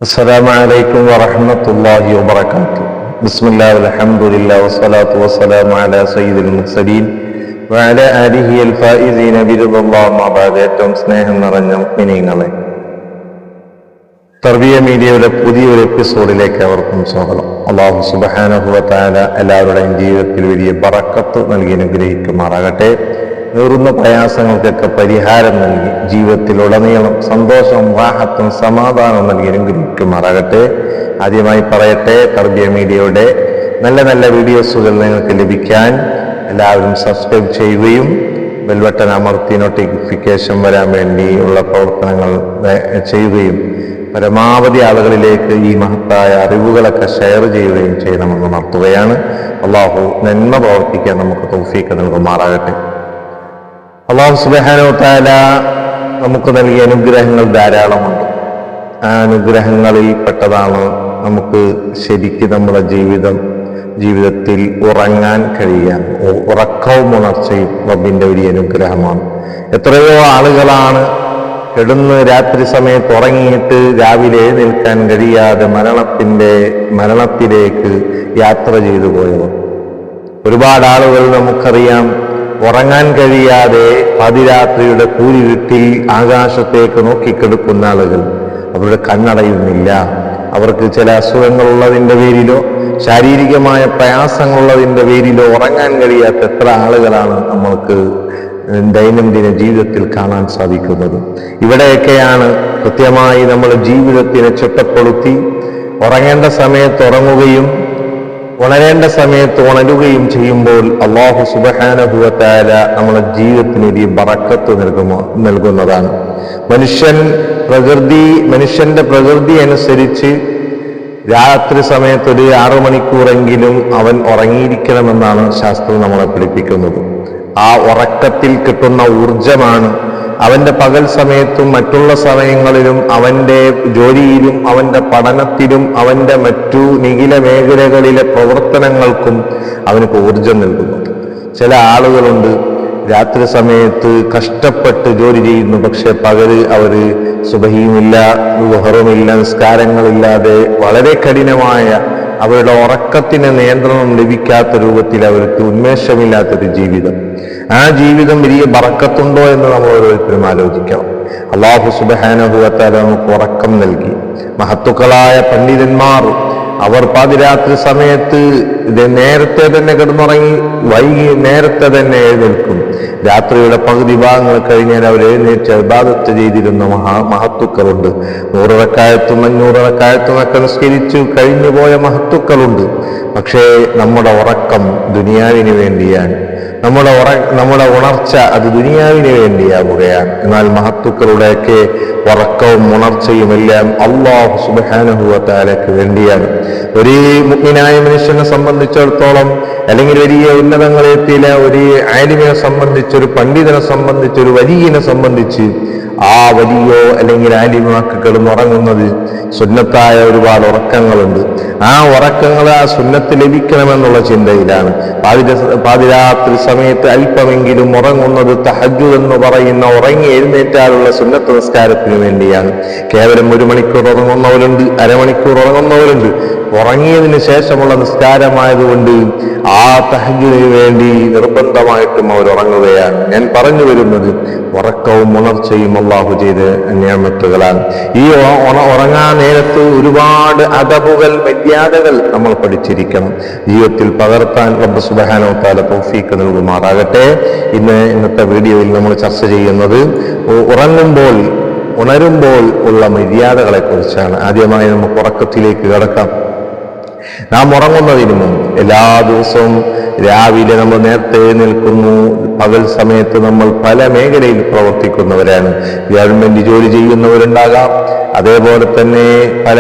السلام عليكم ورحمة الله وبركاته. بسم الله والحمد لله والصلاة والسلام على سيد المرسلين وعلى آله الفائزين برضا الله ما بعد. ഏറ്റവും സ്നേഹം നിറഞ്ഞ മുഅ്മിനീങ്ങളെ, തർബിയ മീഡിയയുടെ പുതിയൊരു എപ്പിസോഡിലേക്ക് അവർക്കും സ്വാഗതം. അല്ലാഹു സുബ്ഹാനഹു വ തആല എല്ലാവരുടെയും ജീവിതത്തിൽ വലിയ ബറക്കത്ത് നൽകി അനുഗ്രഹിക്കുമാറാകട്ടെ. നേറുന്ന പ്രയാസങ്ങൾക്കൊക്കെ പരിഹാരം നൽകി ജീവിതത്തിലുടനീളം സന്തോഷവും റാഹത്തും സമാധാനവും നൽകി അനുഗ്രഹിക്കുമാറാകട്ടെ. ആദ്യമായി പറയട്ടെ, തർബിയ മീഡിയയുടെ നല്ല നല്ല വീഡിയോസുകൾ നിങ്ങൾക്ക് ലഭിക്കാൻ എല്ലാവരും സബ്സ്ക്രൈബ് ചെയ്യുകയും ബെൽബട്ടൺ അമർത്തി നോട്ടിഫിക്കേഷൻ വരാൻ വേണ്ടിയുള്ള പ്രവർത്തനങ്ങൾ ചെയ്യുകയും പരമാവധി ആളുകളിലേക്ക് ഈ മഹത്തായ അറിവുകളൊക്കെ ഷെയർ ചെയ്യുകയും ചെയ്യണമെന്ന് ഉണർത്തുകയാണ്. അള്ളാഹു നന്മ പ്രവർത്തിക്കാൻ നമുക്ക് തൗഫീഖ് നൽകുമാറാകട്ടെ. അല്ലാഹു സുബ്ഹാനഹു വ തആല നമുക്ക് നൽകിയ അനുഗ്രഹങ്ങൾ ധാരാളമുണ്ട്. ആ അനുഗ്രഹങ്ങളിൽ പെട്ടതാണ് നമുക്ക് ശരിക്ക് നമ്മുടെ ജീവിതത്തിൽ ഉറങ്ങാൻ കഴിയാൻ. ഉറക്കവും ഉണർച്ചയും റബ്ബിന്റെ വലിയ അനുഗ്രഹമാണ്. എത്രയോ ആളുകളാണ് കിടന്ന് രാത്രി സമയത്ത് ഉറങ്ങിയിട്ട് രാവിലെ എഴുന്നേൽക്കാൻ കഴിയാതെ മരണത്തിലേക്ക് യാത്ര ചെയ്തു പോയവർ. ഒരുപാട് ആളുകൾ നമുക്കറിയാം, ഉറങ്ങാൻ കഴിയാതെ പാതിരാത്രിയുടെ കൂരിരുട്ടിൽ ആകാശത്തേക്ക് നോക്കിക്കെടുക്കുന്ന ആളുകൾ. അവരുടെ കണ്ണടയുന്നില്ല. അവർക്ക് ചില അസുഖങ്ങളുള്ളതിൻ്റെ പേരിലോ ശാരീരികമായ പ്രയാസങ്ങളുള്ളതിൻ്റെ പേരിലോ ഉറങ്ങാൻ കഴിയാത്ത എത്ര ആളുകളാണ് നമ്മൾക്ക് ദൈനംദിന ജീവിതത്തിൽ കാണാൻ സാധിക്കുന്നത്. ഇവിടെയൊക്കെയാണ് കൃത്യമായി നമ്മുടെ ജീവിതത്തിനെ ചിട്ടപ്പെടുത്തി ഉറങ്ങേണ്ട സമയത്ത് ഉറങ്ങുകയും ഉണരേണ്ട സമയത്ത് ഉണരുകയും ചെയ്യുമ്പോൾ അല്ലാഹു സുബ്ഹാനഹു വ തആല നമ്മുടെ ജീവിതത്തിന് ഒരു ബറക്കത്ത് നൽകുന്നതാണ്. മനുഷ്യന്റെ പ്രകൃതി അനുസരിച്ച് രാത്രി സമയത്ത് ഒരു 6 മണിക്കൂറെങ്കിലും അവൻ ഉറങ്ങിയിരിക്കണമെന്നാണ് ശാസ്ത്രം നമ്മളെ പഠിപ്പിക്കുന്നത്. ആ ഉറക്കത്തിൽ കിട്ടുന്ന ഊർജമാണ് അവന്റെ പകൽ സമയത്തും മറ്റുള്ള സമയങ്ങളിലും അവന്റെ ജോലിയിലും അവന്റെ പഠനത്തിലും അവന്റെ മറ്റു നിഖില മേഖലകളിലെ പ്രവർത്തനങ്ങൾക്കും അവനക്ക് ഊർജം നൽകുന്നത്. ചില ആളുകളുണ്ട്, രാത്രി സമയത്ത് കഷ്ടപ്പെട്ട് ജോലി ചെയ്യുന്നു, പക്ഷെ പകല് അവര് സുബഹിയുമില്ല, ളുഹറുമില്ല, നിസ്കാരങ്ങളില്ലാതെ വളരെ കഠിനമായ അവരുടെ ഉറക്കത്തിന് നിയന്ത്രണം ലഭിക്കാത്ത രൂപത്തിൽ അവർക്ക് ഉന്മേഷമില്ലാത്തൊരു ജീവിതം. ആ ജീവിതം വലിയ ബറക്കത്തുണ്ടോ എന്ന് നമ്മൾ ഓരോരുത്തരും ആലോചിക്കണം. അല്ലാഹു സുബ്ഹാനഹു വ തആല നമുക്ക് ഉറക്കം നൽകി. മഹത്തുക്കളായ പണ്ഡിതന്മാർ അവർ പാതിരാത്രി സമയത്ത് നേരത്തെ തന്നെ കിടന്നുറങ്ങി വൈകി നേരത്തെ തന്നെ എഴുന്നേൽക്കും. രാത്രിയുടെ പകുതി ഭാഗങ്ങൾ കഴിഞ്ഞാൽ അവർ എഴുന്നേറ്റ് ഇബാദത്ത് ചെയ്തിരുന്ന മഹത്തുക്കളുണ്ട്. 100 റക്അത്തും 500 റക്അത്തും ഒക്കെ നിസ്കരിച്ചു കഴിഞ്ഞു പോയ മഹത്തുക്കളുണ്ട്. പക്ഷേ നമ്മുടെ ഉറക്കം ദുനിയാവിന് വേണ്ടിയാണ്. നമ്മുടെ ഉണർച്ച അത് ദുനിയാവിന് വേണ്ടിയാവുകയാണ്. എന്നാൽ മഹത്തുക്കളുടെയൊക്കെ ഉറക്കവും ഉണർച്ചയും എല്ലാം അല്ലാഹു സുബ്ഹാനഹു വ തആലയ്ക്ക് വേണ്ടിയാണ്. ഒരു മുഅ്മിനായ മനുഷ്യനെ സംബന്ധിച്ചിടത്തോളം, അല്ലെങ്കിൽ വലിയ ഉന്നതങ്ങളെത്തിയ ഒരു ആലിമിനെ സംബന്ധിച്ച്, ഒരു പണ്ഡിതനെ സംബന്ധിച്ച്, ഒരു വലിയനെ സംബന്ധിച്ച് ആ വലിയോ അല്ലെങ്കിൽ ആലിമാക്ക് കിടന്നുറങ്ങുന്നത് സുന്നത്തായ ഒരുപാട് ഉറക്കങ്ങളുണ്ട്. ആ ഉറക്കങ്ങൾ ആ സുന്നത്ത് ലഭിക്കണമെന്നുള്ള ചിന്തയിലാണ്. പാതിരാത്രി സമയത്ത് അല്പമെങ്കിലും ഉറങ്ങുന്നത് തഹജ്ജുദ് എന്ന് പറയുന്ന ഉറങ്ങി എഴുന്നേറ്റാലുള്ള സുന്നത്ത് നിസ്കാരത്തിന് വേണ്ടിയാണ്. കേവലം 1 മണിക്കൂർ ഉറങ്ങുന്നവരുണ്ട്, അരമണിക്കൂർ ഉറങ്ങുന്നവരുണ്ട്. ഉറങ്ങിയതിന് ശേഷമുള്ള നിസ്കാരമായതുകൊണ്ട് ആ തഹജ്ജുദിന് വേണ്ടി നിർബന്ധമായിട്ടും അവർ ഉറങ്ങുകയാണ്. ഞാൻ പറഞ്ഞു വരുന്നത് ഉറക്കവും ഉണർച്ചയും അല്ലാഹു ചെയ്ത നിഅമത്തുകളാണ്. ഈ ഉറങ്ങാൻ നേരത്ത് ഒരുപാട് അദബുകൾ, മര്യാദകൾ നമ്മൾ പഠിച്ചിരിക്കണം. ജീവിതത്തിൽ പകർത്താൻ റബ്ബ് സുബ്ഹാനഹു വ തആല തൗഫീഖ് നൽകുമാറാകട്ടെ. ഇന്നത്തെ വീഡിയോയിൽ നമ്മൾ ചർച്ച ചെയ്യുന്നത് ഉറങ്ങുമ്പോൾ ഉണരുമ്പോൾ ഉള്ള മര്യാദകളെ കുറിച്ചാണ്. ആദ്യമായി നമുക്ക് ഉറക്കത്തിലേക്ക് കടക്കാം. നാം ഉറങ്ങുന്നതിന് മുമ്പ് എല്ലാ ദിവസവും രാവിലെ നമ്മൾ നേരത്തെ എഴുന്നേൽക്കുന്നു. പകൽ സമയത്ത് നമ്മൾ പല മേഖലയിൽ പ്രവർത്തിക്കുന്നവരാണ്. ഗവൺമെന്റ് ജോലി ചെയ്യുന്നവരുണ്ടാകാം, അതേപോലെ തന്നെ പല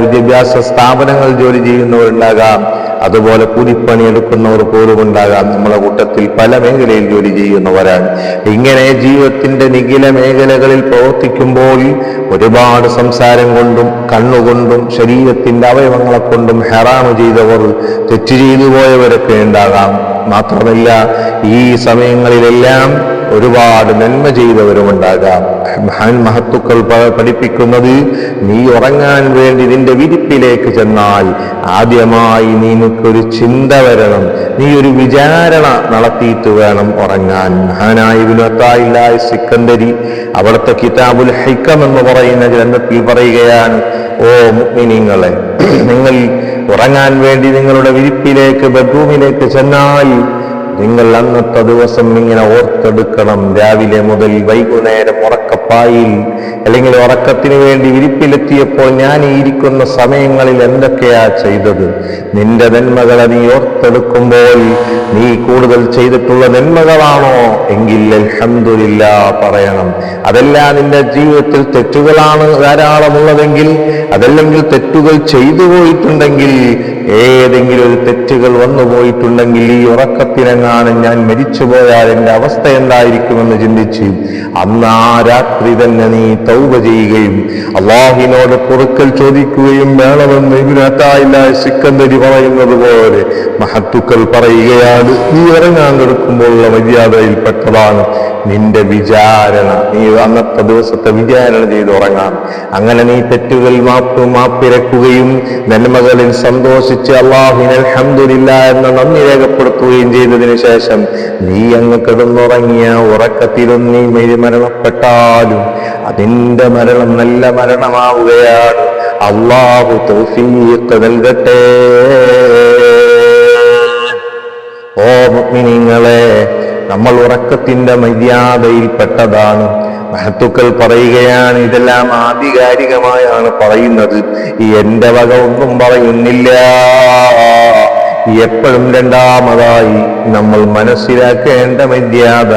വിദ്യാഭ്യാസ സ്ഥാപനങ്ങൾ ജോലി ചെയ്യുന്നവരുണ്ടാകാം, അതുപോലെ കൂലിപ്പണി എടുക്കുന്നവർ പോലും ഉണ്ടാകാം. നമ്മളെ കൂട്ടത്തിൽ പല മേഖലയിൽ ജോലി ചെയ്യുന്നവരാണ്. ഇങ്ങനെ ജീവിതത്തിന്റെ നിഖില മേഖലകളിൽ പ്രവർത്തിക്കുമ്പോൾ ഒരുപാട് സംസാരം കൊണ്ടും കണ്ണുകൊണ്ടും ശരീരത്തിന്റെ അവയവങ്ങളെ കൊണ്ടും ഹറാമ് ചെയ്തവർ, തെറ്റ് ചെയ്തു പോയവരൊക്കെ ഉണ്ടാകാം. മാത്രമല്ല ഈ സമയങ്ങളിലെല്ലാം ഒരുപാട് നന്മ ചെയ്തവരുമുണ്ടാകാം. മഹത്തുക്കൾ പഠിപ്പിക്കുന്നത്, നീ ഉറങ്ങാൻ വേണ്ടി നിന്റെ വിരിപ്പിലേക്ക് ചെന്നാൽ ആദ്യമായി നിനക്കൊരു ചിന്ത വരണം, നീ ഒരു വിചാരണ നടത്തിയിട്ട് വേണം ഉറങ്ങാൻ. മഹാനായ ഇബ്നു അത്താഇല്ലാഹി സിക്കന്ദരി അവിടുത്തെ കിതാബുൽ ഹിക്കം എന്ന് പറയുന്ന ഗ്രന്ഥത്തിൽ പറയുകയാണ്, ഓ മുഅ്മിനീങ്ങളെ, നിങ്ങൾ ഉറങ്ങാൻ വേണ്ടി നിങ്ങളുടെ വിരിപ്പിലേക്ക്, ബെഡ്റൂമിലേക്ക് ചെന്നാൽ നിങ്ങൾ അന്നത്തെ ദിവസം ഇങ്ങനെ ഓർത്തെടുക്കണം. രാവിലെ മുതൽ വൈകുന്നേരം ഉറക്കപ്പായിൽ അല്ലെങ്കിൽ ഉറക്കത്തിന് വേണ്ടി വിരിപ്പിലെത്തിയപ്പോൾ ഞാൻ ഇരിക്കുന്ന സമയങ്ങളിൽ എന്തൊക്കെയാ ചെയ്തത്? നിന്റെ നന്മകളെ നീ ഓർത്തെടുക്കുമ്പോൾ നീ കൂടുതൽ ചെയ്തിട്ടുള്ള നന്മകളാണോ എങ്കിൽ അൽഹംദുലില്ലാ പറയണം. അതല്ല നിന്റെ ജീവിതത്തിൽ തെറ്റുകളാണ് ധാരാളമുള്ളതെങ്കിൽ, അതല്ലെങ്കിൽ തെറ്റുകൾ ചെയ്തു പോയിട്ടുണ്ടെങ്കിൽ, ഏതെങ്കിലും ഒരു തെറ്റുകൾ വന്നു പോയിട്ടുണ്ടെങ്കിൽ, ഈ ഉറക്കത്തിനെങ്ങാണ് ഞാൻ മരിച്ചുപോയാൽ എൻ്റെ അവസ്ഥ എന്തായിരിക്കുമെന്ന് ചിന്തിച്ച് അന്ന് ആ രാത്രി തന്നെ നീ തൗബ ചെയ്യുകയും അല്ലാഹുവിനോട് പൊറുക്കൽ ചോദിക്കുകയും വേണമെന്ന് ഇബ്നു അത്താഇല്ലാഹി സിക്കന്ദരി പറയുന്നത് പോലെ മഹത്തുക്കൾ പറയുകയാണ്, നീ ഉറങ്ങാൻ കിടക്കുമ്പോഴുള്ള മര്യാദയിൽപ്പെട്ടതാണ് നിന്റെ വിചാരണ. നീ അന്നത്തെ ദിവസത്തെ വിചാരണ ചെയ്ത് ഉറങ്ങാം. അങ്ങനെ നീ തെറ്റുകൾ മാപ്പിരക്കുകയും നന്മകളിൽ സന്തോഷിച്ച് അല്ലാഹുവിനെ അൽഹംദുലില്ലാ എന്ന നന്ദി രേഖപ്പെടുത്തുകയും ചെയ്തതിനു ശേഷം നീ അങ്ങ് കിടന്നുറങ്ങിയ ഉറക്കത്തിലും നീ മരണപ്പെട്ടാലും അതിന്റെ മരണം നല്ല മരണമാവുകയാണ്. അല്ലാഹു തൗഫീഖ് നൽകട്ടെ. ഓ മുഅ്മിനീങ്ങളെ, നമ്മൾ ഉറക്കത്തിന്റെ മര്യാദയിൽപ്പെട്ടതാണ്. മഹത്തുക്കൾ പറയുകയാണ്, ഇതെല്ലാം ആധികാരികമായാണ് പറയുന്നത്, എന്റെ വക ഒന്നും പറയുന്നില്ല. എപ്പോഴും രണ്ടാമതായി നമ്മൾ മനസ്സിലാക്കേണ്ട മര്യാദ,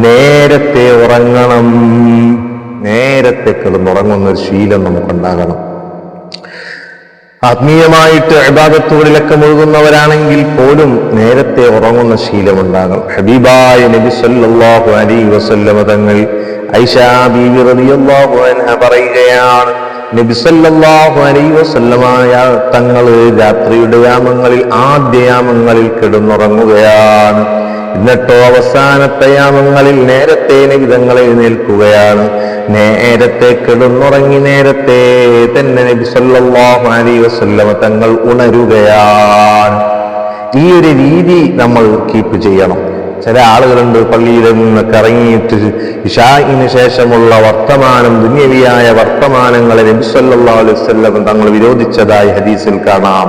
നേരത്തെ ഉറങ്ങണം. നേരത്തെ കിടന്നുറങ്ങുന്ന ഒരു ശീലം നമുക്കുണ്ടാകണം. ആത്മീയമായിട്ട് ഇബാദത്തുകളിലൊക്കെ മുഴുകുന്നവരാണെങ്കിൽ പോലും നേരത്തെ ഉറങ്ങുന്ന ശീലമുണ്ടാകണം. ഹബീബായ നബി സല്ലല്ലാഹു അലൈഹി വസല്ലമ തങ്ങൾ ഐഷാ ബീവി റളിയല്ലാഹു അൻഹ പറയുകയാണ്, നബി സല്ലല്ലാഹു അലൈഹി വസല്ലമ തങ്ങൾ രാത്രിയുടെ യാമങ്ങളിൽ, ആദ്യ യാമങ്ങളിൽ കിടന്നുറങ്ങുകയാണ്. എന്നിട്ടോ അവസാനത്തെ യാമങ്ങളിൽ നേരത്തെ നബി തങ്ങൾ എഴുന്നേൽക്കുകയാണ്. നേരത്തെ കിടന്നുറങ്ങി നേരത്തെ തന്നെ നബി സല്ലല്ലാഹു അലൈഹി വസല്ലമ തങ്ങൾ ഉണരുകയാണ്. ഈ ഒരു രീതി നമ്മൾ കീപ്പ് ചെയ്യണം. ചില ആളുകളുണ്ട് പള്ളിയിൽ നിന്നൊക്കെ ഇറങ്ങിയിട്ട് ഇശാഇന് ശേഷമുള്ള വർത്തമാനം, ദുനിയവിയായ വർത്തമാനങ്ങളെ നബി സല്ലല്ലാഹു അലൈഹി വസല്ലം തങ്ങൾ വിരോധിച്ചതായി ഹദീസിൽ കാണാം.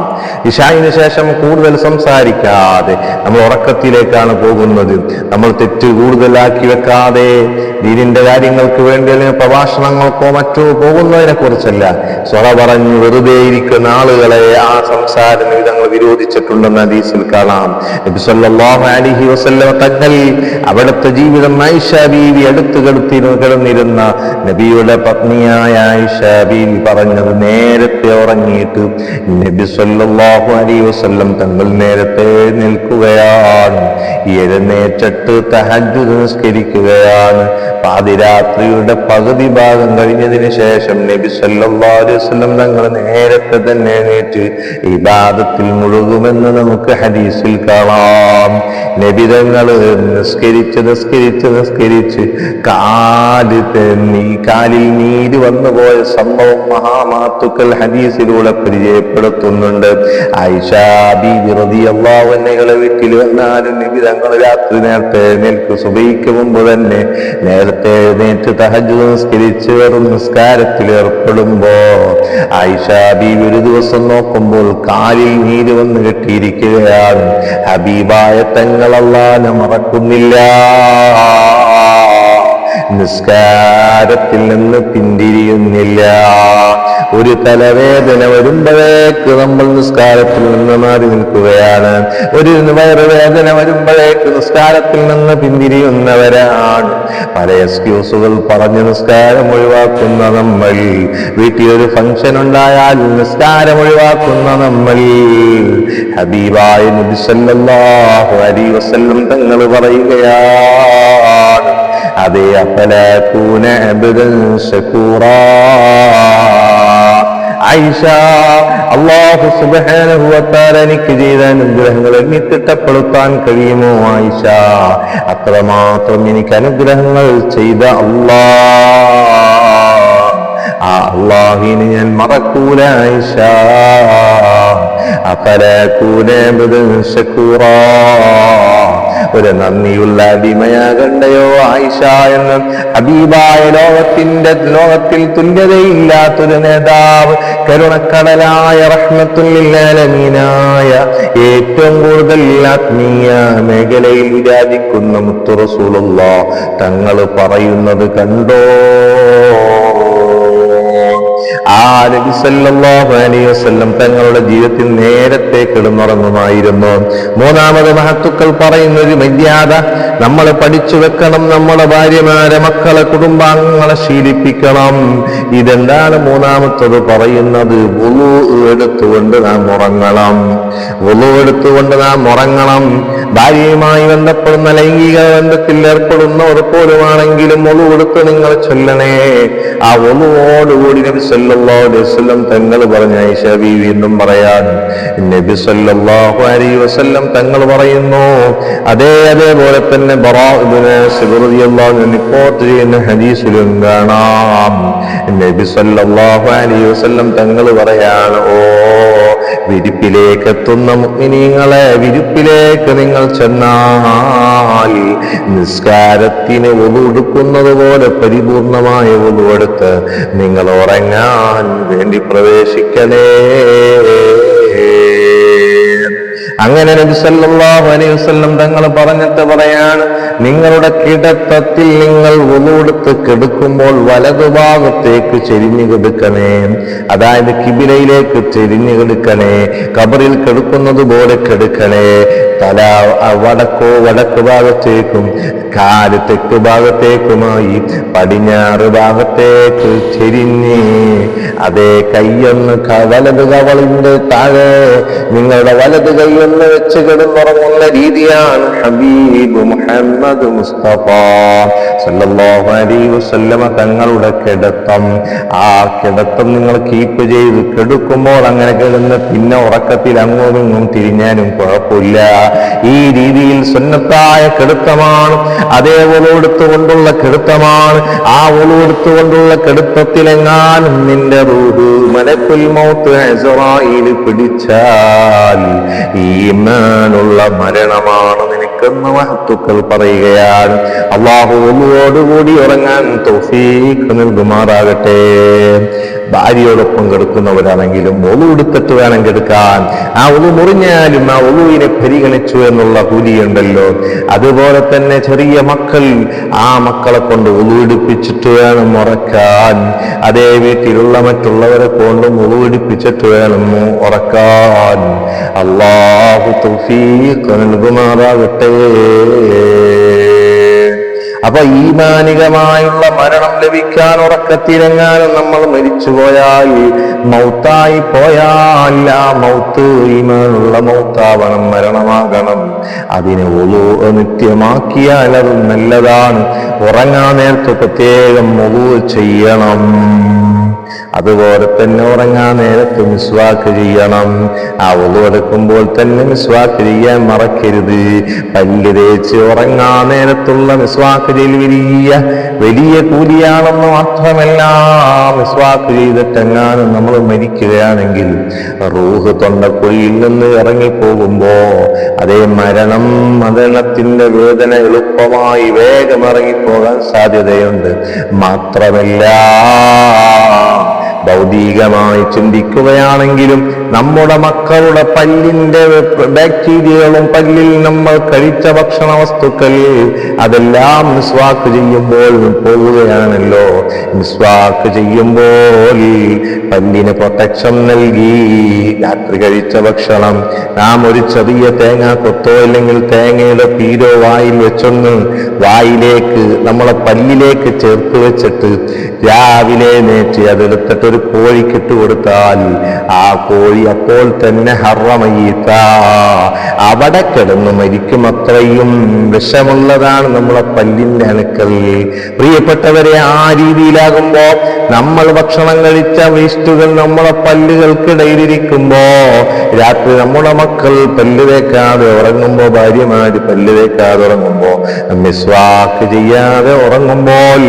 ഇശാഇന് ശേഷം കൂടുതൽ സംസാരിക്കാതെ നമ്മൾ ഉറക്കത്തിലേക്കാണ് പോകുന്നത്. നമ്മൾ തെറ്റ് കൂടുതലാക്കി വെക്കാതെ ദീനിന്റെ കാര്യങ്ങൾക്ക് വേണ്ടി അല്ലെങ്കിൽ പ്രഭാഷണങ്ങൾക്കോ മറ്റോ പോകുന്നതിനെ കുറിച്ചല്ല, സ്വറ പറഞ്ഞു വെറുതെ ഇരിക്കുന്ന ആളുകളെ ആ സംസാരം തങ്ങൾ വിരോധിച്ചിട്ടുണ്ടെന്ന് ഹദീസിൽ കാണാം. നബി സല്ലല്ലാഹു അലൈഹി വസല്ലം തങ്ങൾ അവിടുത്തെ ജീവിതം ആയിഷ ബീവി അടുത്ത് കിടന്നിരുന്ന നബിയുടെ പത്നിയായ ആയിഷ ബീവി പറഞ്ഞത്, നേരത്തെ ഉറങ്ങിയിട്ട് നബി സല്ലല്ലാഹു അലൈഹി വസല്ലം തങ്ങൾ നേരത്തെ നിൽക്കുകയാണ്, എഴുന്നേറ്റിട്ട് തഹജ്ജുദ് നിസ്കരിക്കുകയാണ്. പാതിരാത്രിയുടെ പകുതി ഭാഗം കഴിഞ്ഞതിന് ശേഷം നബി സല്ലല്ലാഹു അലൈഹി വസല്ലം തങ്ങൾ നേരത്തെ തന്നെ എഴുന്നേറ്റ് ഇബാദത്തിൽ മുഴുകുമെന്ന് നമുക്ക് ഹദീസിൽ കാണാം. നബി തങ്ങൾ നിസ്കരിച്ച് കാലിൽ നീര് വന്നുപോയ സംഭവം മഹാമഹത്തുക്കൾ ഹദീസിലൂടെ പരിചയപ്പെടുത്തുന്നുണ്ട്. ആയിഷാ ബീവി റളിയല്ലാഹു അൻഹയുടെ വീട്ടിൽ വന്നാലും നബി തങ്ങൾ രാത്രി നേരത്തെ എഴുന്നേൽക്കും. സുബഹിക്ക് മുമ്പ് തന്നെ നേരത്തെ എഴുന്നേറ്റ് തഹജ്ജുദ് നിസ്കരിച്ച് വെറും നിസ്കാരത്തിൽ ഏർപ്പെടുമ്പോ ആയിഷാ ബീവി ഒരു ദിവസം നോക്കുമ്പോൾ കാലിൽ നീര് വന്ന് കെട്ടിയിരിക്കുകയാണ്. ഹബീബായ തങ്ങൾ അല്ലാഹുവിനെ മറക്കുന്നില്ല, നിസ്കാരത്തിൽ നിന്ന് പിന്തിരിയുന്നില്ല. ഒരു തലവേദന വരുമ്പോഴേക്ക് നമ്മൾ നിസ്കാരത്തിൽ നിന്ന് മാറി നിൽക്കുകയാണ്. ഒരു വയറുവേദന വരുമ്പോഴേക്ക് നിസ്കാരത്തിൽ നിന്ന് പിന്തിരിയുന്നവരാണ്. പല എക്സ്ക്യൂസുകൾ പറഞ്ഞ് നിസ്കാരം ഒഴിവാക്കുന്ന നമ്മൾ, വീട്ടിലൊരു ഫംഗ്ഷൻ ഉണ്ടായാൽ നിസ്കാരം ഒഴിവാക്കുന്ന നമ്മൾ, ഹബീബായ നബി സല്ലല്ലാഹു അലൈഹി വസല്ലം തങ്ങൾ പറയുകയാണ്, അതേ അഫലാകൂന അബ്ദൻ ശകൂറാ. ആയിഷ, അല്ലാഹു സുബ്ഹാനഹു വ തആല എനിക്ക് ചെയ്ത അനുഗ്രഹങ്ങൾ എണ്ണി തിട്ടപ്പെടുത്താൻ കഴിയുമോ ആയിഷ? അത്രമാത്രം എനിക്ക് അനുഗ്രഹങ്ങൾ ചെയ്ത ആ അല്ലാഹുവിനെ ഞാൻ മറക്കൂല ആയിഷ. അഫലകൂന അബ്ദൻ ശകൂറാ, ഒരു നന്ദിയുള്ള അടിമയാകണ്ടയോ ആയിഷ എന്ന് ഹബീബായ ലോകത്തിൽ തുല്യതയില്ലാത്തൊരു നേതാവ്, കരുണക്കടലായ റഹ്മത്തുൽ ലിൽ ആലമീനായ, ഏറ്റവും കൂടുതൽ ആത്മീയ മേഖലയിൽ വിരാജിക്കുന്ന മുത്തു റസൂലുള്ളാഹ് തങ്ങൾ പറയുന്നത് കണ്ടോ? ആ നബി സല്ലല്ലാഹു അലൈഹി വസല്ലം തങ്ങളുടെ ജീവിതത്തിൽ നേരത്തെ കിടന്നുറങ്ങുമായിരുന്നു. മൂന്നാമത് മഹത്തുക്കൾ പറയുന്ന ഒരു മര്യാദ നമ്മൾ പഠിച്ചു വെക്കണം. നമ്മുടെ ഭാര്യമാരെ, മക്കളെ, കുടുംബാംഗങ്ങളെ ശീലിപ്പിക്കണം. ഇതെന്താണ് മൂന്നാമത്തത് പറയുന്നത്? വുളു എടുത്തുകൊണ്ട് നാം ഉറങ്ങണം. വുളു എടുത്തുകൊണ്ട് നാം ഉറങ്ങണം. ഭാര്യയുമായി ബന്ധപ്പെടുന്ന ലൈംഗിക ബന്ധത്തിൽ ഏർപ്പെടുന്നവർ പോലുമാണെങ്കിലും വുളു എടുത്ത് നിങ്ങൾ ചൊല്ലണേ. ആ വുളുവോടുകൂടി നബി സല്ലല്ലാഹു അലൈഹി വസല്ലം തങ്ങൾ പറഞ്ഞ ആയിഷ ബീവി എന്നും പറയാൻ നബി സല്ലല്ലാഹു അലൈഹി വസല്ലം തങ്ങൾ പറയുന്നു. അതേപോലെ തന്നെ ബറാ ഇബ്നു ആസിബ് റളിയല്ലാഹു അൻഹു റിപ്പോർട്ട് ചെയ്യുന്ന ഹദീസിലും കാണാം നബി സല്ലല്ലാഹു അലൈഹി വസല്ലം തങ്ങൾ പറയാണ്, ഓ വിരിപ്പിലേക്ക് എത്തുന്ന മുഅ്മിനീങ്ങളെ, വിരിപ്പിലേക്ക് നിങ്ങൾ ചെന്നാൽ നിസ്കാരത്തിന് വുളു എടുക്കുന്നത് പോലെ പരിപൂർണമായ വുളു എടുത്ത് നിങ്ങൾ ഉറങ്ങാൻ വേണ്ടി പ്രവേശിക്കണേ. അങ്ങനെ നബി സല്ലല്ലാഹു അലൈഹി വസല്ലം തങ്ങൾ പറഞ്ഞിട്ട് പറയാണ്, നിങ്ങളുടെ കിടത്തത്തിൽ നിങ്ങൾ വുളു എടുത്ത് കിടക്കുമ്പോൾ വലതുഭാഗത്തേക്ക് ചെരിഞ്ഞു കിടക്കണേ. അതായത് കിബിലയിലേക്ക് ചെരിഞ്ഞു കിടക്കണേ. ഖബറിൽ കിടക്കുന്നത് പോലെ കിടക്കണേ. തല വടക്ക് ഭാഗത്തേക്കും കാല് തെക്ക് ഭാഗത്തേക്കുമായി പടിഞ്ഞാറ് ഭാഗത്തേക്ക് ചെരിഞ്ഞ്, അതേ കൈയൊന്ന് വലത് കവളിന്റെ താഴെ നിങ്ങളുടെ വലത് കൈയൊന്ന് വെച്ച് കിടന്നുറങ്ങുന്ന രീതിയാണ് ഹബീബ് മുഹമ്മദ് മുസ്തഫ സല്ലല്ലാഹു അലൈഹി വസല്ലമ തങ്ങളുടെ കിടത്തം. ആ കിടത്തം നിങ്ങൾ കീപ്പ് ചെയ്ത് കിടക്കുമ്പോൾ അങ്ങനെ കിടന്ന് പിന്നെ ഉറക്കത്തിൽ അങ്ങോട്ടും ഇങ്ങും തിരിഞ്ഞാലും കുഴപ്പമില്ല. ഈ രീതിയിൽ സുന്നത്തായ കിടത്തമാണ്. അതേ ഒളുവെടുത്തുകൊണ്ടുള്ള കിടത്തമാണ്. ആ ഒളുവെടുത്തുകൊണ്ടുള്ള കിടത്തത്തിലെങ്ങാനും നിന്റെ റൂഹ് മലക്കുൽ മൗത്ത് ഇസ്രായീൽ പിടിച്ചാൽ ഈമാനുള്ള മരണമാണ് നിനക്കെന്ന് മഹത്തുക്കൾ പറയുകയാണ്. അല്ലാഹു ഒളുവോടുകൂടി ഉറങ്ങാൻ തൗഫീഖ് നൽകുമാറാകട്ടെ. ഭാര്യയോടൊപ്പം കിടക്കുന്നവരാണെങ്കിലും ഒളു എടുത്തിട്ട് വേണം കിടക്കാൻ. ആ ഒളു മുറിഞ്ഞാലും ആ ഒളുവിനെ പരിഗണിച്ചു എന്നുള്ള കൂലിയുണ്ടല്ലോ. അതുപോലെ തന്നെ ചെറിയ മക്കൾ, ആ മക്കളെ കൊണ്ട് ഒളു എടുപ്പിച്ചിട്ട് വേണം ഉറക്കാൻ. അതേ വീട്ടിലുള്ള മറ്റുള്ളവരെ കൊണ്ടും ഒളു എടുപ്പിച്ചിട്ട് വേണം ഉറക്കാൻ. അല്ലാഹു തൗഫീഖ് നൽകുമാറാകട്ടെ. അപ്പൊ ഈമാനികമായുള്ള മരണം ലഭിക്കാൻ ഉറക്കത്തിലെങ്ങാനും നമ്മൾ മരിച്ചുപോയാൽ, മൗത്തായി പോയാൽ, ആ മൗത്ത് ഈമാനുള്ള മൗത്താവണം, മരണമാകണം. അതിനെ വുളു നിത്യമാക്കിയാൽ അത് നല്ലതാണ്. ഉറങ്ങാൻ നേരത്ത് പ്രത്യേകം വുളു ചെയ്യണം. അതുപോലെ തന്നെ ഉറങ്ങാൻ നേരത്ത് മിസ്വാക്ക് ചെയ്യണം. ആ വുളു എടുക്കുമ്പോൾ തന്നെ മിസ്വാക്ക് ചെയ്യാൻ മറക്കരുത്. പല്ല് തേച്ച് ഉറങ്ങാൻ നേരത്തുള്ള മിസ്വാക്ക് ചെയ്യൽ വലിയ കൂലിയാണെന്ന് മാത്രമല്ല, മിസ്വാക്ക് ചെയ്തിട്ടെങ്ങാനും നമ്മൾ മരിക്കുകയാണെങ്കിൽ റൂഹ് തൊണ്ടക്കുഴിയിൽ നിന്ന് ഇറങ്ങിപ്പോകുമ്പോ അതേ മരണത്തിന്റെ വേദന എളുപ്പമായി വേഗം ഇറങ്ങിപ്പോകാൻ സാധ്യതയുണ്ട്. മാത്രമല്ല, ഭൗതികമായി ചിന്തിക്കുകയാണെങ്കിലും നമ്മുടെ മക്കളുടെ പല്ലിന്റെ ബാക്ടീരിയകളും പല്ലിൽ നമ്മൾ കഴിച്ച ഭക്ഷണ വസ്തുക്കൾ അതെല്ലാം മിസ്വാക്ക് ചെയ്യുമ്പോൾ പോവുകയാണല്ലോ. മിസ്വാക്ക് ചെയ്യുമ്പോൾ പല്ലിന് പ്രൊട്ടക്ഷൻ നൽകി രാത്രി കഴിച്ച ഭക്ഷണം നാം ഒരു ചെറിയ തേങ്ങ കൊത്തോ അല്ലെങ്കിൽ തേങ്ങയുടെ പീരോ വായിൽ വെച്ചൊന്ന് വായിലേക്ക് നമ്മളെ പല്ലിലേക്ക് ചേർത്ത് വെച്ചിട്ട് രാവിലെ നേറ്റ് അതെടുത്തിട്ട് ഒരു കോഴിക്കിട്ട് കൊടുത്താൽ ആ കോഴി അപ്പോൾ തന്നെ ഹറമയ്യത്ത, അവിടെ കിടന്ന് മരിക്കും. അത്രയും വിഷമുള്ളതാണ് നമ്മളെ പല്ലിന്റെ അണുക്കൾ. പ്രിയപ്പെട്ടവരെ, ആ രീതിയിലാകുമ്പോ നമ്മൾ ഭക്ഷണം കഴിച്ച വേസ്റ്റുകൾ നമ്മളെ പല്ലുകൾക്കിടയിലിരിക്കുമ്പോ, രാത്രി നമ്മുടെ മക്കൾ പല്ല് തേക്കാതെ ഉറങ്ങുമ്പോ, ഭാര്യമാര് പല്ല് തേക്കാതെ ഉറങ്ങുമ്പോ, മിസ്വാക്ക് ചെയ്യാതെ ഉറങ്ങുമ്പോൾ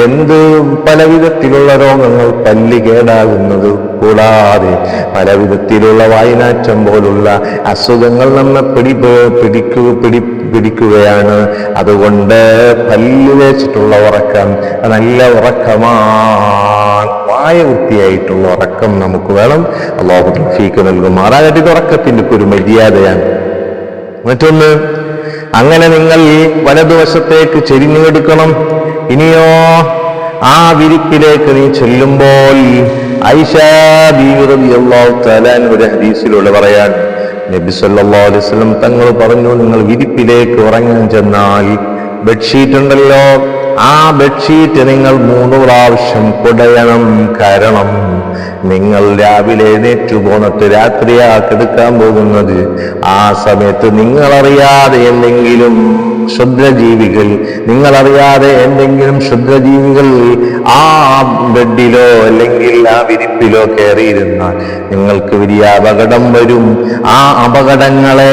എന്ത് പലവിധത്തിലുള്ള രോഗങ്ങൾ പല്ല് കേടാകുന്നത് കൂടാതെ പലവിധത്തിലുള്ള വായനാറ്റം പോലുള്ള അസുഖങ്ങൾ നമ്മെ പിടിക്കുകയാണ്. അതുകൊണ്ട് പല്ല് തേച്ചിട്ടുള്ള ഉറക്കം നല്ല ഉറക്കമാണ്. വായ വൃത്തിയായിട്ടുള്ള ഉറക്കം നമുക്ക് വേണം. അല്ലാഹു തൗഫീഖ് നൽകുമാറാകട്ടെ. ഇത് ഉറക്കത്തിന്റെ ഒരു മര്യാദയാണ്. മറ്റൊന്ന്, അങ്ങനെ നിങ്ങൾ വലതുവശത്തേക്ക് ചെരിഞ്ഞു കിടക്കണം. ഇനിയോ ആ വിരിപ്പിലേക്ക് നീ ചെല്ലുമ്പോൾ ആയിഷാ ബീവി റളിയല്ലാഹു തആല ഒരു ഹദീസിലൂടെ പറയാൻ, നബി സല്ലല്ലാഹു അലൈഹി വസല്ലം തങ്ങൾ പറഞ്ഞു, നിങ്ങൾ വിരിപ്പിലേക്ക് ഉറങ്ങാൻ ചെന്നാൽ ബെഡ്ഷീറ്റ് ഉണ്ടല്ലോ, ആ ബെഡ്ഷീറ്റ് നിങ്ങൾ 3 പ്രാവശ്യം കുടയണം. കാരണം നിങ്ങൾ രാവിലെ എഴുന്നേറ്റ് പോന്നിട്ട് രാത്രിയാ കിടക്കാൻ പോകുന്നത്. ആ സമയത്ത് നിങ്ങളറിയാതെ എന്തെങ്കിലും ക്ഷുദ്രജീവികൾ ആ ബെഡിലോ അല്ലെങ്കിൽ ആ വിരിപ്പിലോ കയറിയിരുന്നാൽ നിങ്ങൾക്ക് വലിയ അപകടം വരും. ആ അപകടങ്ങളെ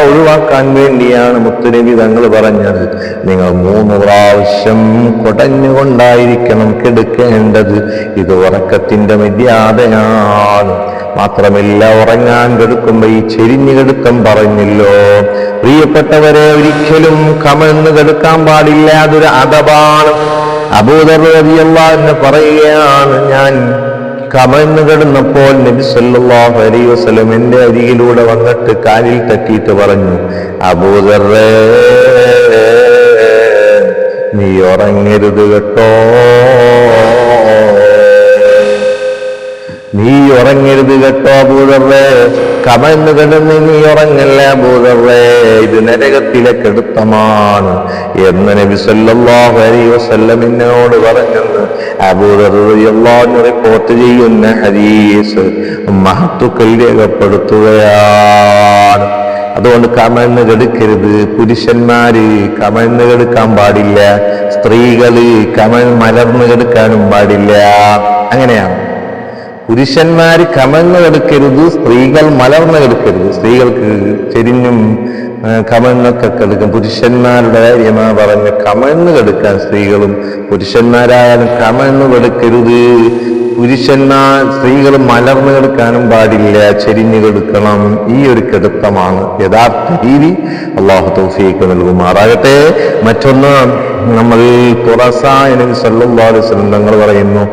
ഒഴിവാക്കാൻ വേണ്ടിയാണ് മുത്തുനബി തങ്ങൾ പറഞ്ഞത്, നിങ്ങൾ 3 പ്രാവശ്യം കുടഞ്ഞുകൊണ്ടായിരിക്കണം കിടക്കേണ്ടത്. ഇത് ഉറക്കത്തിന്റെ മര്യാദയാണ്. മാത്രമല്ല, ഉറങ്ങാൻ കിടക്കുമ്പോ ഈ ചെരിഞ്ഞു കിടക്കം പറഞ്ഞല്ലോ. പ്രിയപ്പെട്ടവരെ, ഒരിക്കലും കമഴ്ന്ന് കിടക്കാൻ പാടില്ല. അതൊരു അദബാണ്. അബൂദർ റളിയല്ലാഹു അൻഹു പറയുകയാണ്, ഞാൻ കമഴ്ന്ന് കിടന്നപ്പോൾ നബി സല്ലല്ലാഹു അലൈഹി വസല്ലം എന്റെ അരികിലൂടെ വന്നിട്ട് കാലിൽ തട്ടിയിട്ട് പറഞ്ഞു, അബൂദറേ, നീ ഉറങ്ങരുത് കേട്ടോ, നീ ഉറങ്ങരുത് കേട്ടോ അബൂദറേ, കമഴ്ന്ന് കിടന്ന് നീ ഉറങ്ങല്ല അബൂദറേ, ഇത് നരകത്തിലെ കെടുത്തമാണ് എന്ന് നബി സല്ലല്ലാഹു അലൈഹി വസല്ലം എന്നോട് പറഞ്ഞെന്ന് അബൂദർ റളിയല്ലാഹു അൻഹു റിപ്പോർട്ട് ചെയ്യുന്ന ഹദീസ് മഹത്തുക്കൾ രേഖപ്പെടുത്തുകയാണ്. അതുകൊണ്ട് കമഴ്ന്ന് കെടുക്കരുത്. പുരുഷന്മാര് കമഴ്ന്ന് കെടുക്കാൻ പാടില്ല, സ്ത്രീകള് മലർന്ന് കെടുക്കാനും പാടില്ല. അങ്ങനെയാണ്. പുരുഷന്മാര് കമഴ്ന്ന് കിടക്കരുത്, സ്ത്രീകൾ മലർന്ന് കിടക്കരുത്. സ്ത്രീകൾക്ക് ചെരിഞ്ഞും കമഴ്ന്നൊക്കെ കിടക്കും. പുരുഷന്മാരുടെ കാര്യമാ പറഞ്ഞ് കമഴ്ന്ന് കിടക്കാൻ സ്ത്രീകളും പുരുഷന്മാരായാലും കമഴ്ന്ന് കിടക്കരുത്. സ്ത്രീകൾ മലർന്ന് കിടക്കാനും പാടില്ല, ചെരിഞ്ഞു കിടക്കണം. ഈ ഒരു കിടത്തമാണ് യഥാർത്ഥ രീതി. അല്ലാഹു തൗഫീഖ് നൽകുമാറാകട്ടെ. മറ്റൊന്ന്, നമ്മൾ നബി സല്ലല്ലാഹു അലൈഹി വസല്ലം തങ്ങൾ പറയുന്നു,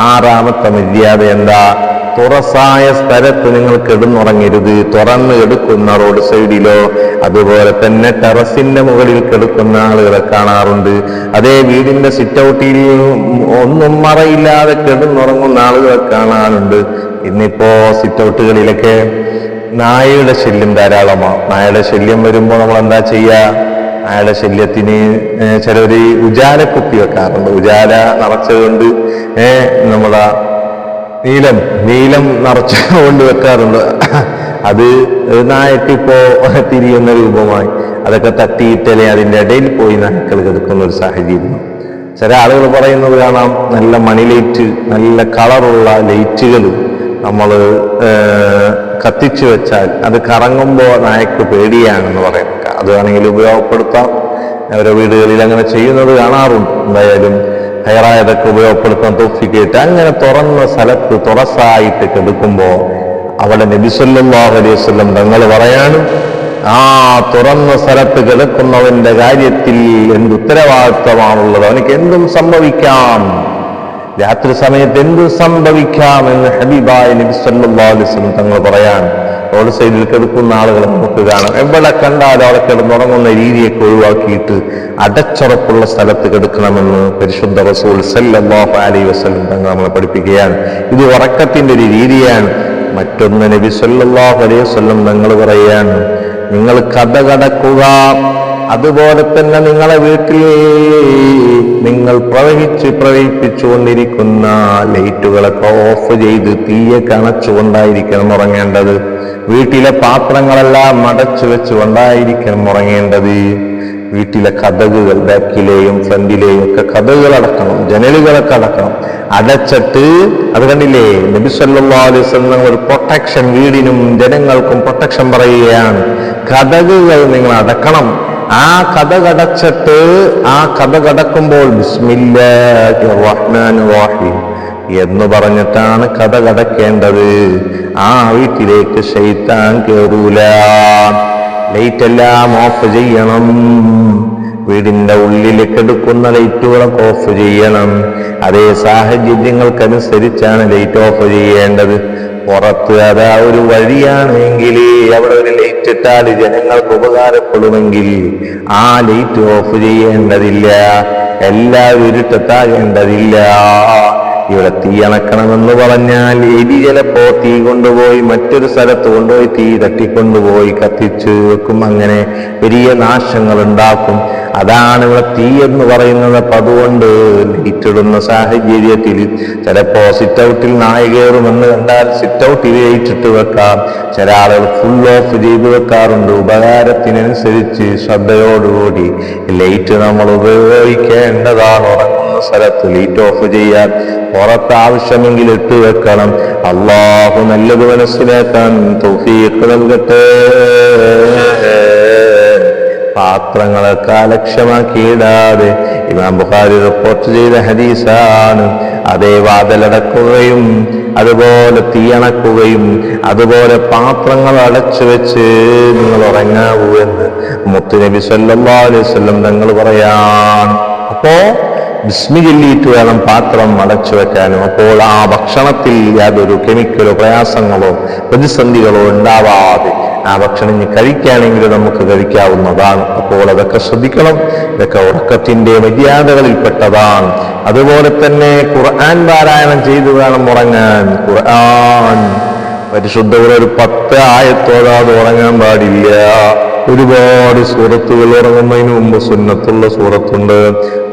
6ാമത്തെ മര്യാദ എന്താ? തുറസായ സ്ഥലത്ത് നിങ്ങൾ കിടന്നുറങ്ങരുത്. തുറന്ന് കിടക്കുന്ന റോഡ് സൈഡിലോ അതുപോലെ തന്നെ ടെറസിന്റെ മുകളിൽ കിടക്കുന്ന ആളുകളെ കാണാറുണ്ട്. അതേ വീടിന്റെ സിറ്റൗട്ടിൽ ഒന്നും മറയില്ലാതെ കിടന്നുറങ്ങുന്ന ആളുകളെ കാണാറുണ്ട്. ഇന്നിപ്പോ സിറ്റൗട്ടുകളിലൊക്കെ നായയുടെ ശല്യം ധാരാളമാണ്. നായയുടെ ശല്യം വരുമ്പോൾ നമ്മൾ എന്താ ചെയ്യുക? നായയുടെ ശല്യത്തിന് ചിലര് ഉജാല കുത്തി വെക്കാറുണ്ട്. ഉജാല നിറച്ചുകൊണ്ട് നമ്മളെ നീലം നിറച്ചുകൊണ്ട് വെക്കാറുണ്ട്. അത് നായക്കിപ്പോ തിരിയുന്ന രൂപമായി അതൊക്കെ തട്ടിയിട്ടല്ലേ അതിൻ്റെ ഇടയിൽ പോയി നായ്ക്കൾ കിടക്കുന്ന ഒരു സാഹചര്യം. ചില ആളുകൾ പറയുന്നത് കാണാം, നല്ല മണി ലൈറ്റ്, നല്ല കളറുള്ള ലൈറ്റുകൾ നമ്മൾ കത്തിച്ചു വെച്ചാൽ അത് കറങ്ങുമ്പോൾ നായക്ക് പേടിയാണെന്ന് പറയുന്നത്. അത് വേണമെങ്കിൽ ഉപയോഗപ്പെടുത്താം. ഓരോ വീടുകളിൽ അങ്ങനെ ചെയ്യുന്നത് കാണാറുണ്ട്. എന്തായാലും ഹൈറായതൊക്കെ ഉപയോഗപ്പെടുത്താൻ തോഫിക്കിട്ട് അങ്ങനെ തുറന്ന സ്ഥലത്ത് തുറസായിട്ട് കിടക്കുമ്പോൾ അവിടെ നബി സല്ലല്ലാഹു അലൈഹി വസല്ലം തങ്ങൾ പറയാനും, ആ തുറന്ന സ്ഥലത്ത് കിടക്കുന്നവന്റെ കാര്യത്തിൽ എന്ത് ഉത്തരവാദിത്വമാണുള്ളത്? അവനക്ക് എന്തും സംഭവിക്കാം, രാത്രി സമയത്ത് എന്തും സംഭവിക്കാം എന്ന് ഹബീബായ നബി സല്ലല്ലാഹു അലൈഹി വസല്ലം തങ്ങൾ പറയാൻ. റോഡ് സൈഡിൽ കിടക്കുന്ന ആളുകളെ നമുക്ക് കാണാം. എവിടെ കണ്ടാലും അവിടെ കിടന്നുറങ്ങുന്ന രീതിയൊക്കെ ഒഴിവാക്കിയിട്ട് അടച്ചുറപ്പുള്ള സ്ഥലത്ത് കിടക്കണമെന്ന് പരിശുദ്ധ റസൂൽ സല്ലല്ലാഹു അലൈഹി വസല്ലം തങ്ങൾ നമ്മളെ പഠിപ്പിക്കുകയാണ്. ഇത് ഉറക്കത്തിന്റെ ഒരു രീതിയാണ്. മറ്റൊന്ന്, നബി സല്ലല്ലാഹു അലൈഹി വസല്ലം തങ്ങൾ പറയാണ്, നിങ്ങൾ കഥ കടക്കുക, അതുപോലെ തന്നെ നിങ്ങളെ വീട്ടിൽ നിങ്ങൾ പ്രവഹിപ്പിച്ചുകൊണ്ടിരിക്കുന്ന ലൈറ്റുകളൊക്കെ ഓഫ് ചെയ്ത് തീയൊക്കെ അണച്ചുകൊണ്ടായിരിക്കണം ഉറങ്ങേണ്ടത്. വീട്ടിലെ പാത്രങ്ങളെല്ലാം അടച്ചു വെച്ചുകൊണ്ടായിരിക്കണം ഉറങ്ങേണ്ടത്. വീട്ടിലെ കതകുകൾ ബാക്കിലെയും ഫ്രണ്ടിലെയും ഒക്കെ കതകുകൾ അടക്കണം, ജനലുകളൊക്കെ അടക്കണം. അടച്ചിട്ട് അത് കണ്ടില്ലേ, നബി സല്ലല്ലാഹു അലൈഹി വസല്ലം ഒരു പ്രൊട്ടക്ഷൻ, വീടിനും ജനങ്ങൾക്കും പ്രൊട്ടക്ഷൻ പറയുകയാണ്. കതകുകൾ നിങ്ങൾ അടക്കണം. ആ കതകടച്ചിട്ട് ആ കതകടക്കുമ്പോൾ ബിസ്മില്ലാഹിർ റഹ്മാനിർ റഹീം എന്ന് പറഞ്ഞിട്ടാണ് കതകടക്കേണ്ടത്. ആ വീട്ടിലേക്ക് ശൈത്താൻ കേറൂല. ലൈറ്റ് എല്ലാം ഓഫ് ചെയ്യണം. വീടിന്റെ ഉള്ളിലേക്ക് എടുക്കുന്ന ലൈറ്റുകളൊക്കെ ഓഫ് ചെയ്യണം. അതേ സാഹചര്യങ്ങൾക്കനുസരിച്ചാണ് ലൈറ്റ് ഓഫ് ചെയ്യേണ്ടത്. പുറത്ത് അതാ ഒരു വഴിയാണെങ്കിൽ അവിടെ ഒരു ലൈറ്റ് ഇട്ടാൽ ജനങ്ങൾക്ക് ഉപകാരപ്പെടുമെങ്കിൽ ആ ലൈറ്റ് ഓഫ് ചെയ്യേണ്ടതില്ല. എല്ലാവരും ഇരുട്ടത്താകേണ്ടതില്ല. ഇവിടെ തീ അണക്കണമെന്ന് പറഞ്ഞാൽ എലി ചിലപ്പോ തീ കൊണ്ടുപോയി മറ്റൊരു സ്ഥലത്ത് കൊണ്ടുപോയി തീ തട്ടിക്കൊണ്ടുപോയി കത്തിച്ച് വെക്കും. അങ്ങനെ വലിയ നാശങ്ങൾ ഉണ്ടാക്കും. അതാണ് ഇവിടെ തീ എന്ന് പറയുന്നത്. അപ്പൊ അതുകൊണ്ട് ലൈറ്റിടുന്ന സാഹചര്യത്തിൽ ചിലപ്പോ സിറ്റ് ഔട്ടിൽ നായ കയറുമെന്ന് കണ്ടാൽ സിറ്റ് ഔട്ടിൽ ലൈറ്റിട്ട് വെക്കാം. ചില ആളുകൾ ഫുൾ ഓഫ് ചെയ്ത് വെക്കാറുണ്ട്. ഉപകാരത്തിനനുസരിച്ച് ശ്രദ്ധയോടുകൂടി ലൈറ്റ് നമ്മൾ ഉപയോഗിക്കേണ്ടതാണ്. ഉറങ്ങുന്ന സ്ഥലത്ത് ലൈറ്റ് ഓഫ് ചെയ്യാൻ, പുറത്ത് ആവശ്യമെങ്കിൽ ഇട്ട് വെക്കണം. അല്ലാഹു നല്ലത് മനസ്സിലാക്കാൻ തൗഫീഖ് നൽകട്ടെ. പാത്രങ്ങളൊക്കെ അലക്ഷ്യമാക്കിയിടാതെ ഇമാം ബുഖാരി റിപ്പോർട്ട് ചെയ്ത ഹദീസാണ്. അതേ വാതിലടക്കുകയും അതുപോലെ തീയണക്കുകയും അതുപോലെ പാത്രങ്ങൾ അടച്ചു വെച്ച് നിങ്ങൾ ഉറങ്ങാവൂ എന്ന് മുത്തുനബി സല്ലല്ലാഹു അലൈഹി വസല്ലം തങ്ങൾ പറയാൻ. അപ്പോ ബിസ്മി ചൊല്ലിയിട്ട് വേണം പാത്രം അടച്ചു വെക്കാനും. അപ്പോൾ ആ ഭക്ഷണത്തിൽ യാതൊരു കെമിക്കലോ പ്രയാസങ്ങളോ പ്രതിസന്ധികളോ ഉണ്ടാവാതെ ആ ഭക്ഷണം ഇനി കഴിക്കുകയാണെങ്കിൽ നമുക്ക് കഴിക്കാവുന്നതാണ്. അപ്പോൾ അതൊക്കെ ശ്രദ്ധിക്കണം. ഇതൊക്കെ ഉറക്കത്തിന്റെ മര്യാദകളിൽപ്പെട്ടതാണ്. അതുപോലെ തന്നെ ഖുർആൻ പാരായണം ചെയ്തു വേണം ഉറങ്ങാൻ. ഖുർആൻ പരിശുദ്ധങ്ങൾ ഒരു 10 ആയത്തോടാതെ ഉറങ്ങാൻ പാടില്ല. ഒരുപാട് സൂറത്തുകൾ ഉറങ്ങുന്നതിന് മുമ്പ് സുന്നത്തുള്ള സൂറത്തുണ്ട്.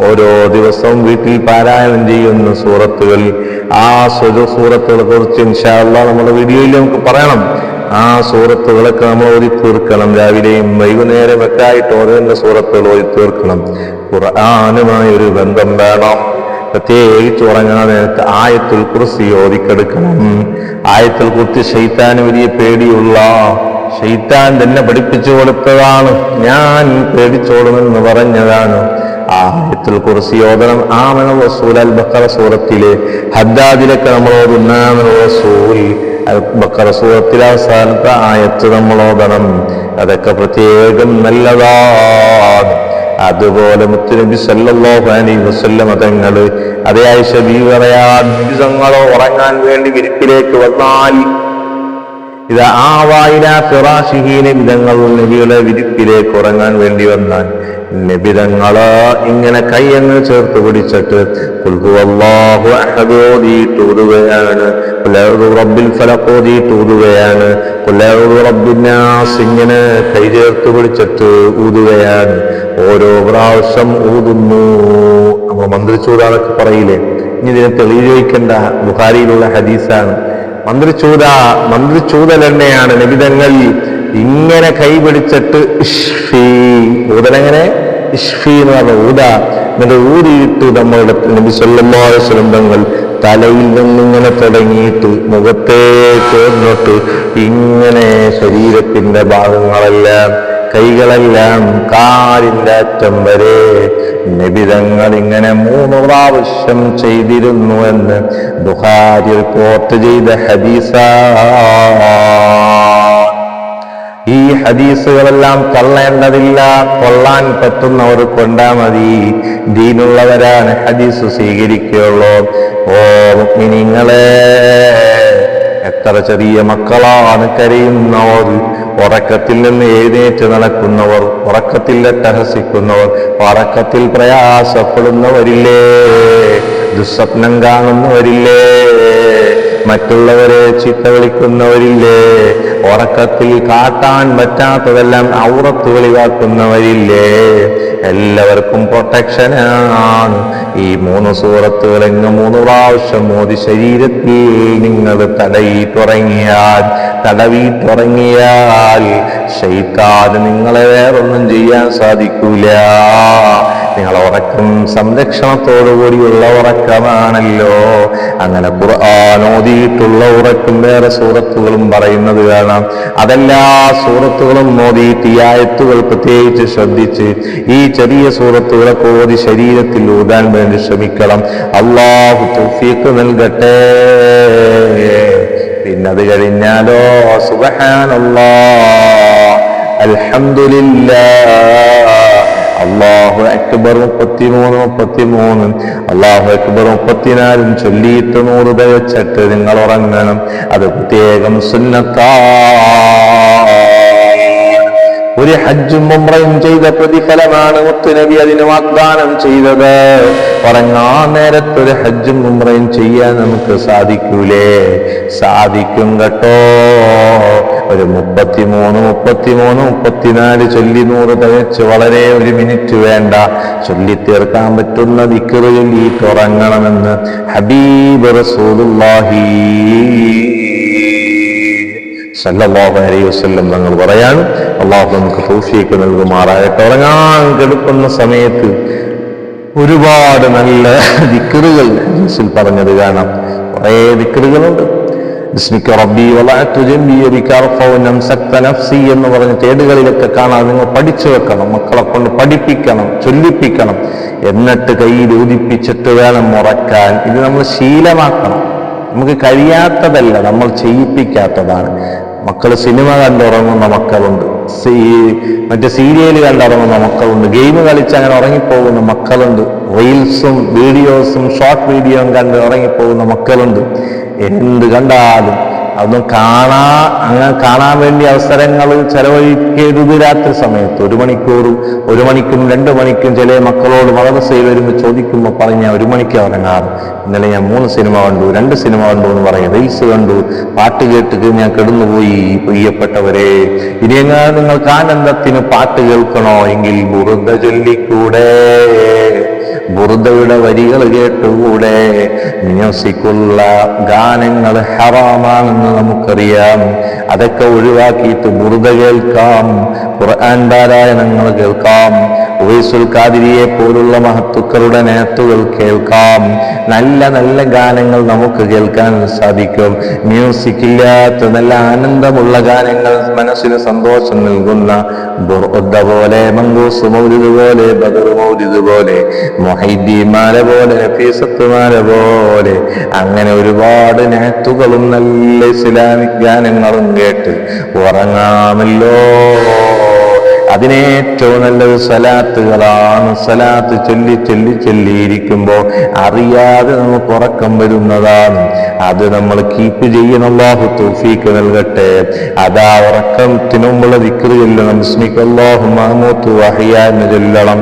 ഓരോ ദിവസവും വീട്ടിൽ പാരായണം ചെയ്യുന്ന സൂറത്തുകൾ, ആ സൂറത്തുകളെ കുറിച്ച് ഇൻഷാ അല്ലാഹ് നമ്മുടെ വീഡിയോയിൽ നമുക്ക് പറയണം. ആ സൂറത്തുകളൊക്കെ നമ്മൾ ഓതി തീർക്കണം. രാവിലെയും വൈകുന്നേരം ഒക്കെ ആയിട്ട് ഓരോന്ന സൂറത്തുകൾ ഓതി തീർക്കണം. ഖുർആനുമായി ഒരു ബന്ധം വേണം. പ്രത്യേകിച്ച് ഉറങ്ങാൻ നേരത്ത് ആയത്തുൽ കുർസി ഓതിക്കെടുക്കണം. ആയത്തുൽ കുർസി ശൈത്താന് വലിയ പേടിയുള്ള, ശൈത്താൻ തന്നെ പഠിപ്പിച്ചു കൊടുത്തതാണ്. ഞാൻ പേടിച്ചോടുമെന്ന് പറഞ്ഞതാണ്. ആയത്തുൽ കുർസി ഓതണം. ആമന റസൂൽ അൽ ബഖറ സൂറത്തിലെ ഹദ്ദാദിലൊക്കെ നമ്മൾ ഓതുന്ന റസൂൽ അൽ ബഖറ സൂറത്തിലെ അവസാനത്തെ ആയത്ത് നമ്മൾ ഓതണം. അതൊക്കെ പ്രത്യേകം നല്ലതാണ്. അതുപോലെ മുത്തുനബി സല്ലല്ലാഹു അലൈഹി വസല്ലം തങ്ങൾ അതേ ആയിഷ ബീവി പറയാൻ, നബി തങ്ങൾ ഉറങ്ങാൻ വേണ്ടി വിരിപ്പിലേക്ക് വന്നാൽ ഇത് ആ വായില ഫിറാശിഹി, നബിതങ്ങൾ നബിയുടെ വിരിപ്പിലേക്ക് ഉറങ്ങാൻ വേണ്ടി വന്നാൽ നബിതങ്ങള് ഇങ്ങനെ കൈയങ്ങ് ചേർത്ത് പിടിച്ചിട്ട് ഖുൽ ഹുവല്ലാഹു അഹദ് ഓതിയിട്ട് ഊതുകയാണ്, ഖുൽ അഊദു ബിറബ്ബിൽ ഫലഖ് ഓതിയിട്ട് ഊതുകയാണ്, ഖുൽ അഊദു ബിറബ്ബിൻ നാസ് ഇങ്ങനെ കൈ ചേർത്ത് പിടിച്ചിട്ട് ഊതുകയാണ്. ഓരോ പ്രാവശ്യം ഊതുന്നു. നമ്മൾ മന്ത്രിച്ചൂതാന്നൊക്കെ പറയില്ലേ, ഇനി ഇതിനെ തെളിവ് ചോദിക്കേണ്ട, ബുഖാരിയിലുള്ള ഹദീസാണ്. മന്ത്രിച്ചൂതൽ തന്നെയാണ്. നബിതങ്ങൾ ഇങ്ങനെ കൈപിടിച്ചിട്ട് ഇഷ്ഫി, ഊതലെങ്ങനെ ഇഷ്ഫി എന്ന് പറഞ്ഞ ഊത, എന്നിട്ട് ഊതിയിട്ട് നമ്മളുടെ നബി സല്ലല്ലാഹു അലൈഹി വസല്ലം തങ്ങൾ തലയിൽ നിന്നിങ്ങനെ തുടങ്ങിയിട്ട് മുഖത്തേക്ക് വന്നിട്ട് ഇങ്ങനെ ശരീരത്തിന്റെ ഭാഗങ്ങളെല്ലാം, കൈകളെല്ലാം, കാലിന്റെ അറ്റം വരെ നബിതങ്ങൾ ഇങ്ങനെ 3 പ്രാവശ്യം ചെയ്തിരുന്നു എന്ന് ബുഖാരി റിപ്പോർട്ട് ചെയ്ത ഹദീസാണ്. ഈ ഹദീസുകളെല്ലാം തള്ളേണ്ടതില്ല, കൊള്ളാൻ പറ്റുന്നവർ കൊണ്ടാ മതി. ദീനുള്ളവരാണ് ഹദീസ് സ്വീകരിക്കുകയുള്ളൂ. ഓ മുഅ്മിനീങ്ങളെ, എത്ര ചെറിയ മക്കളാണ് കരയുന്നവർ, ഉറക്കത്തിൽ നിന്ന് എഴുന്നേറ്റ് നടക്കുന്നവർ, ഉറക്കത്തിൽ അട്ടഹസിക്കുന്നവർ, ഉറക്കത്തിൽ പ്രയാസപ്പെടുന്നവരില്ലേ, ദുസ്വപ്നം കാണുന്നവരില്ലേ, മറ്റുള്ളവരെ ചീത്ത വിളിക്കുന്നവരില്ലേ, ഉറക്കത്തിൽ കാട്ടാൻ പറ്റാത്തതെല്ലാം ഔറത്ത് വെളിവാക്കുന്നവരില്ലേ, എല്ലാവർക്കും പ്രൊട്ടക്ഷനാണ് ഈ 3 സൂറത്തുകൾ. എങ്ങ് 3 പ്രാവശ്യം മോദി ശരീരത്തിൽ നിങ്ങൾ തടവിയിട്ടുറങ്ങിയാൽ ശൈത്താന് നിങ്ങളെ വേറൊന്നും ചെയ്യാൻ സാധിക്കൂല. നിങ്ങൾ ഉറക്കം സംരക്ഷണത്തോടുകൂടിയുള്ള ഉറക്കമാണല്ലോ. അങ്ങനെ ഖുർആൻ ഓതിയിട്ടുള്ള ഉറക്കം വേറെ സൂറത്തുകളും പറയുന്നത് കാണാം. അതെല്ലാ സൂറത്തുകളും ഓതിയിട്ട് ഈ ആയത്തുകൾ പ്രത്യേകിച്ച് ശ്രദ്ധിച്ച് ഈ ചെറിയ സൂറത്തുകളൊക്കെ ഓതി ശരീരത്തിൽ ഊതാൻ വേണ്ടി ശ്രമിക്കണം. അല്ലാഹു തൗഫീഖ് നൽകട്ടെ. പിന്നത് കഴിഞ്ഞാലോ സുബ്ഹാനല്ലാഹ്, അൽഹംദുലില്ലാഹ്, അല്ലാഹു അക്ബർ 33, അല്ലാഹു അക്ബർ 34 ചൊല്ലിയിട്ട് 100 തികച്ചിട്ട് നിങ്ങൾ ഉറങ്ങണം. അത് പ്രത്യേകം സുന്നത്താണ്. ഒരു ഹജ്ജും ഉംറയും ചെയ്ത പ്രതിഫലമാണ് മുത്തുനബി അതിന് വാഗ്ദാനം ചെയ്തത്. ഉറങ്ങാൻ നേരത്തൊരു ഹജ്ജും ഉംറയും ചെയ്യാൻ നമുക്ക് സാധിക്കൂലേ? സാധിക്കും കേട്ടോ. ഒരു 33, 34 ചൊല്ലി 100 തികച്ച് വളരെ 1 മിനിറ്റ് വേണ്ട ചൊല്ലിത്തീർക്കാൻ പറ്റുന്ന ദിക്ർ ചൊല്ലിയിട്ട് ഉറങ്ങണമെന്ന് ഹബീബ് റസൂലുള്ളാഹി സല്ലല്ലാഹു അലൈഹി വസല്ലം തങ്ങൾ പറയാണ്. അല്ലാഹു നമുക്ക് തൗഫീഖ് നൽകുമാറാകട്ടെ. ഉറങ്ങാൻ കിടക്കുന്ന സമയത്ത് ഒരുപാട് നല്ല ദിക്റുകൾ ഹദീസിൽ പറഞ്ഞത് കാണാം. കുറേ ദിക്റുകളുണ്ട്. ബിസ്മിക റബ്ബി വളഅതു ജംബി ബിക അർഫഉ നംസക്ത നഫ്സി എന്ന് പറഞ്ഞ തേടുകളിലൊക്കെ കാണാം. നിങ്ങൾ പഠിച്ചു വെക്കണം, മക്കളെ കൊണ്ട് പഠിപ്പിക്കണം, ചൊല്ലിപ്പിക്കണം. എന്നിട്ട് കയ്യിൽ ഊതിപ്പിച്ചിട്ട് വേണം ഉറക്കാൻ. ഇത് നമ്മൾ ശീലമാക്കണം. നമുക്ക് കഴിയാത്തതല്ല, നമ്മൾ ചെയ്യിപ്പിക്കാത്തതാണ്. മക്കൾ സിനിമ കണ്ടുറങ്ങുന്ന മക്കളുണ്ട്, മറ്റേ സീരിയൽ കണ്ടുറങ്ങുന്ന മക്കളുണ്ട്, ഗെയിം കളിച്ച് അങ്ങനെ ഉറങ്ങിപ്പോകുന്ന മക്കളുണ്ട്, റീൽസും വീഡിയോസും ഷോർട്ട് വീഡിയോയും കണ്ട് ഉറങ്ങിപ്പോകുന്ന മക്കളുണ്ട്. എന്ത് കണ്ടാലും അതൊന്നും അങ്ങനെ കാണാൻ വേണ്ടി അവസരങ്ങൾ ചെലവഴിക്കരുത്. രാത്രി സമയത്ത് 1 മണിക്കൂറും 1 മണിക്കും 2 മണിക്കും ചില മക്കളോട് മദ്രസയിൽ വരുമ്പോൾ ചോദിക്കുമ്പോൾ പറഞ്ഞ 1 മണിക്ക് ഉറങ്ങാറ്. ഇന്നലെ ഞാൻ 3 സിനിമ കണ്ടു, 2 സിനിമ കണ്ടു എന്ന് പറയും, റീൽസ് കണ്ടു, പാട്ട് കേട്ട് ഞാൻ കിടന്നുപോയി. പ്രിയപ്പെട്ടവരെ, ഇനിയെങ്ങാൻ നിങ്ങൾക്ക് ആനന്ദത്തിന് പാട്ട് കേൾക്കണോ എങ്കിൽ ബുറുദ ചൊല്ലിക്കൂടെ, ബുറുദയുടെ വരികൾ കേട്ടുകൂടെ. മ്യൂസിക്കുള്ള ഗാനങ്ങൾ ഹറാമാണെന്ന് നമുക്കറിയാം. അതൊക്കെ ഒഴിവാക്കിയിട്ട് ബുറുദ കേൾക്കാം, ഖുർആൻ പാരായണങ്ങൾ കേൾക്കാം, ഉവൈസുൽ ഖാദിരിയെ പോലുള്ള മഹത്തുക്കളുടെ നേത്തുകൾ കേൾക്കാം. നല്ല നല്ല ഗാനങ്ങൾ നമുക്ക് കേൾക്കാൻ സാധിക്കും. മ്യൂസിക് ഇല്ലാത്ത നല്ല ആനന്ദമുള്ള ഗാനങ്ങൾ, മനസ്സിന് സന്തോഷം നൽകുന്ന ബുർദ പോലെ, മങ്കൂസ് മൗലിദ് പോലെ, ബദർ മൗലിദ് പോലെ, മുഹൈദ്ദീമാല പോലെ, നഫീസത്തുമാല പോലെ, അങ്ങനെ ഒരുപാട് നേത്തുകളും നല്ല ഇസ്ലാമിക് ഗാനങ്ങളും കേട്ട് ഉറങ്ങാമല്ലോ. അതിനേറ്റവും നല്ലത് സലാത്തുകളാണ്. സലാത്ത് ചൊല്ലിയിരിക്കുമ്പോൾ അറിയാതെ നമുക്ക് ഉറക്കം വരുന്നതാണ്. അത് നമ്മൾ കീപ്പ് ചെയ്യണം. അല്ലാഹു തൗഫീഖ് നൽകട്ടെ. അതാ ഉറക്കത്തിന് മുമ്പുള്ള ദിക്ർ ചൊല്ലണം. ബിസ്മിക്കല്ലാഹുമ്മ അമൂതു വഅഹ്യാ എന്ന് ചൊല്ലണം.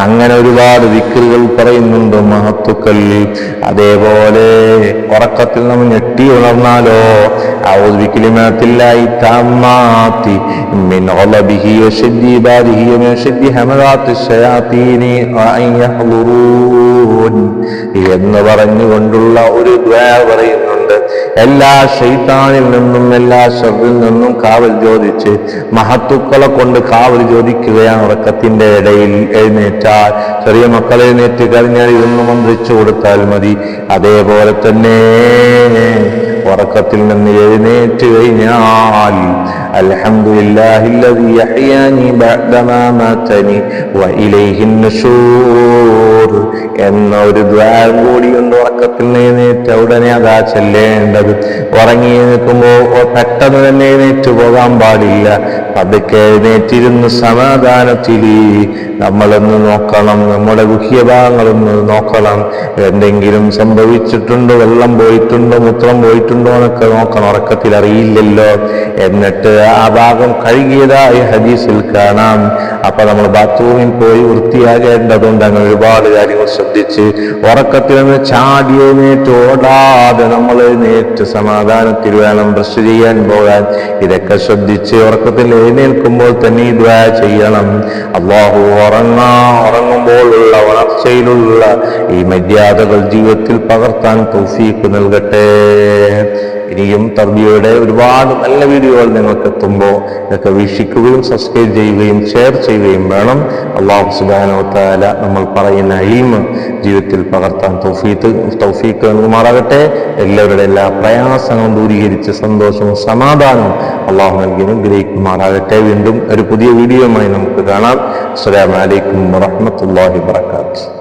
അങ്ങനെ ഒരുപാട് ദിക്റുകൾ പറയുന്നുണ്ട് മഹത്തുക്കൾ. അതേപോലെ ഉറക്കത്തിൽ നമ്മൾ ഞെട്ടി ഉണർന്നാലോ, അഊദു ബികലിമാത്തില്ലാഹി തമ്മാത്തി മിൻ ഗളബിഹി വശദ്ദി ഇബാദിഹി വമിൻ ശദ്ദി ഹമദാത്തി ശയാത്തീനി വഅൻ യഹ്ളുറൂൻ എന്ന് പറഞ്ഞുകൊണ്ടുള്ള ഒരു ദുആ പറയുന്നുണ്ട്. എല്ലാ ശൈത്താനിൽ നിന്നും എല്ലാ ശർറിൽ നിന്നും കാവൽ ചോദിച്ച് മഹത്തുക്കളെ കൊണ്ട് കാവൽ ചോദിക്കുകയാണ് ഉറക്കത്തിന്റെ ഇടയിൽ. എഴുന്നേറ്റാൽ, ചെറിയ മക്കളെ എഴുന്നേറ്റ് കഴിഞ്ഞാൽ ഇതൊന്ന് മന്ത്രിച്ചു കൊടുത്താൽ മതി. അതേപോലെ തന്നെ ഉറക്കത്തിൽ നിന്ന് എഴുന്നേറ്റ് കഴിഞ്ഞാൽ അൽഹംദുലില്ലാഹില്ലദീ യഹ്യാനി ബഅദമാ മാതനി വഇലൈഹിൻ നുശൂർ എന്ന ഒരു ദുആ കൂടി ഉണ്ട്. ഉറക്കത്തിൽ എഴുന്നേറ്റ ഉടനെ അതാ ചൊല്ലേണ്ടത്. ഉറങ്ങി നിൽക്കുമ്പോൾ പെട്ടെന്ന് തന്നെ എഴുന്നേറ്റ് പോകാൻ പാടില്ല. പതുക്കെ എഴുന്നേറ്റിരുന്ന് സമാധാനത്തിൽ നമ്മളൊന്ന് നോക്കണം, നമ്മുടെ ഗുഹ്യഭാഗങ്ങളൊന്ന് നോക്കണം. എന്തെങ്കിലും സംഭവിച്ചിട്ടുണ്ടോ, വെള്ളം പോയിട്ടുണ്ടോ, മൂത്രം പോയിട്ടുണ്ടോ എന്നൊക്കെ നോക്കണം. ഉറക്കത്തിൽ അറിയില്ലല്ലോ. എന്നിട്ട് ആ ഭാഗം കഴുകിയതായി ഹദീസിൽ കാണാം. അപ്പൊ നമ്മൾ ബാത്റൂമിൽ പോയി വൃത്തിയാകേണ്ടതുണ്ട്. അങ്ങനെ ഒരുപാട് കാര്യങ്ങൾ ശ്രദ്ധിച്ച് ഉറക്കത്തിൽ നിന്ന് ചാടി എഴുന്നേറ്റ് ഓടാതെ നമ്മൾ എഴുന്നേറ്റ് സമാധാനത്തിൽ വേണം ബ്രഷ് ചെയ്യാൻ പോകാൻ. ഇതൊക്കെ ശ്രദ്ധിച്ച് ഉറക്കത്തിൽ എഴുന്നേൽക്കുമ്പോൾ തന്നെ ഈ ദുആ ചെയ്യണം. അല്ലാഹു ഉറങ്ങുമ്പോഴുള്ള വളർച്ചയിലുള്ള ഈ മര്യാദകൾ ജീവിതത്തിൽ പകർത്താൻ തൗഫീഖ് നൽകട്ടെ. ഇനിയും തർബിയയുടെ ഒരുപാട് നല്ല വീഡിയോകൾ നിങ്ങൾക്ക് എത്തുമ്പോൾ ഇതൊക്കെ വീക്ഷിക്കുകയും സബ്സ്ക്രൈബ് ചെയ്യുകയും ഷെയർ ചെയ്യുകയും വേണം. അല്ലാഹു സുബ്ഹാനഹു വ തആല നമ്മൾ പറയുന്ന ഇൽമ് ജീവിതത്തിൽ പകർത്താൻ തൗഫീഖ് നൽകുമാറാകട്ടെ. എല്ലാവരുടെ എല്ലാ പ്രയാസങ്ങളും ദൂരീകരിച്ച് സന്തോഷവും സമാധാനവും അല്ലാഹു നൽകി അനുഗ്രഹിക്കുമാറാകട്ടെ. വീണ്ടും ഒരു പുതിയ വീഡിയോയുമായി നമുക്ക് കാണാം. അസ്സലാമു അലൈക്കും വറഹ്മത്തുള്ളാഹി വബറകാതുഹു.